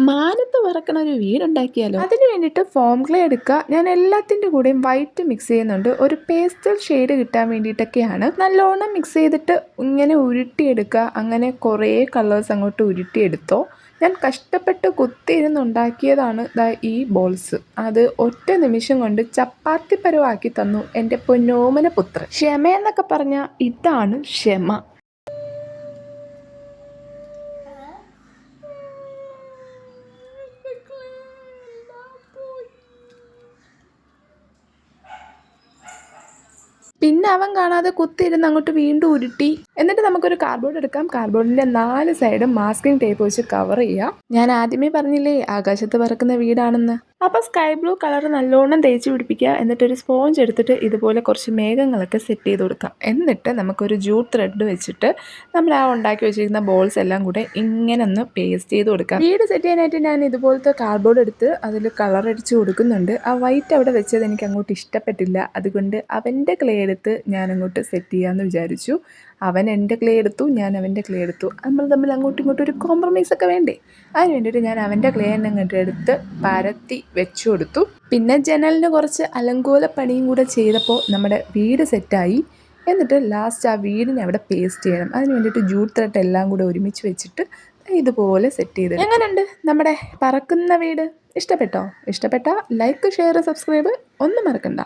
മാനത്ത് പറക്കണ ഒരു വീടുണ്ടാക്കിയാലോ? അതിന് വേണ്ടിയിട്ട് ഫോം ക്ലേ എടുക്കുക. ഞാൻ എല്ലാത്തിൻ്റെ കൂടെയും വൈറ്റ് മിക്സ് ചെയ്യുന്നുണ്ട്. ഒരു പേസ്റ്റൽ ഷെയ്ഡ് കിട്ടാൻ വേണ്ടിയിട്ടൊക്കെയാണ്. നല്ലോണം മിക്സ് ചെയ്തിട്ട് ഇങ്ങനെ ഉരുട്ടിയെടുക്കുക. അങ്ങനെ കുറേ കളേഴ്സ് അങ്ങോട്ട് ഉരുട്ടിയെടുത്തോ. ഞാൻ കഷ്ടപ്പെട്ട് കുത്തിയിരുന്നുണ്ടാക്കിയതാണ് ഈ ബോൾസ്. അത് ഒറ്റ നിമിഷം കൊണ്ട് ചപ്പാത്തി പരുവാക്കി തന്നു എൻ്റെ പൊന്നോമന പുത്രൻ. ക്ഷമയെന്നൊക്കെ പറഞ്ഞാൽ ഇതാണ് ക്ഷമ. പിന്നെ അവൻ കാണാതെ കുത്തിയിരുന്ന് അങ്ങോട്ട് വീണ്ടും ഉരുട്ടി. എന്നിട്ട് നമുക്കൊരു കാർഡ്ബോർഡ് എടുക്കാം. കാർഡ്ബോർഡിൻ്റെ 4 സൈഡും മാസ്കിംഗ് ടേപ്പ് വെച്ച് കവർ ചെയ്യാം. ഞാൻ ആദ്യമേ പറഞ്ഞില്ലേ ആകാശത്ത് പറക്കുന്ന വീടാണെന്ന്. അപ്പോൾ സ്കൈ ബ്ലൂ കളർ നല്ലോണം തേച്ച് പിടിപ്പിക്കുക. എന്നിട്ടൊരു സ്പോഞ്ച് എടുത്തിട്ട് ഇതുപോലെ കുറച്ച് മേഘങ്ങളൊക്കെ സെറ്റ് ചെയ്ത് കൊടുക്കാം. എന്നിട്ട് നമുക്കൊരു ജൂട്ട് ത്രെഡ് വെച്ചിട്ട് നമ്മൾ ആ ഉണ്ടാക്കി വെച്ചിരിക്കുന്ന ബോൾസ് എല്ലാം കൂടെ ഇങ്ങനെ ഒന്ന് പേസ്റ്റ് ചെയ്ത് കൊടുക്കാം. വീട് സെറ്റ് ചെയ്യാനായിട്ട് ഞാൻ ഇതുപോലത്തെ കാർഡ്ബോർഡ് എടുത്ത് അതിൽ കളർ അടിച്ച് കൊടുക്കുന്നുണ്ട്. ആ വൈറ്റ് അവിടെ വെച്ചത് എനിക്ക് അങ്ങോട്ട് ഇഷ്ടപ്പെട്ടില്ല. അതുകൊണ്ട് അവൻ്റെ ക്ലേ എടുത്ത് ഞാനങ്ങോട്ട് സെറ്റ് ചെയ്യാമെന്ന് വിചാരിച്ചു. അവൻ എൻ്റെ ക്ലേ എടുത്തു, ഞാൻ അവൻ്റെ ക്ലേ എടുത്തു. നമ്മൾ തമ്മിൽ അങ്ങോട്ടും ഇങ്ങോട്ടും ഒരു കോംപ്രമൈസ് ഒക്കെ വേണ്ടേ? അതിന് വേണ്ടിയിട്ട് ഞാൻ അവൻ്റെ ക്ലേ തന്നെ അങ്ങോട്ട് എടുത്ത് പരത്തി വെച്ചു കൊടുത്തു. പിന്നെ ജനലിന് കുറച്ച് അലങ്കോല പണിയും കൂടെ ചെയ്തപ്പോൾ നമ്മുടെ വീട് സെറ്റായി. എന്നിട്ട് ലാസ്റ്റ് ആ വീടിനെ അവിടെ പേസ്റ്റ് ചെയ്യണം. അതിന് വേണ്ടിയിട്ട് ജൂട്ട് ത്രെഡ് എല്ലാം കൂടെ ഒരുമിച്ച് വെച്ചിട്ട് ഇതുപോലെ സെറ്റ് ചെയ്ത്. എങ്ങനെയുണ്ട് നമ്മുടെ പറക്കുന്ന വീട്? ഇഷ്ടപ്പെട്ടോ? ഇഷ്ടപ്പെട്ടാൽ ലൈക്ക്, ഷെയർ, സബ്സ്ക്രൈബ് ഒന്നും മറക്കണ്ട.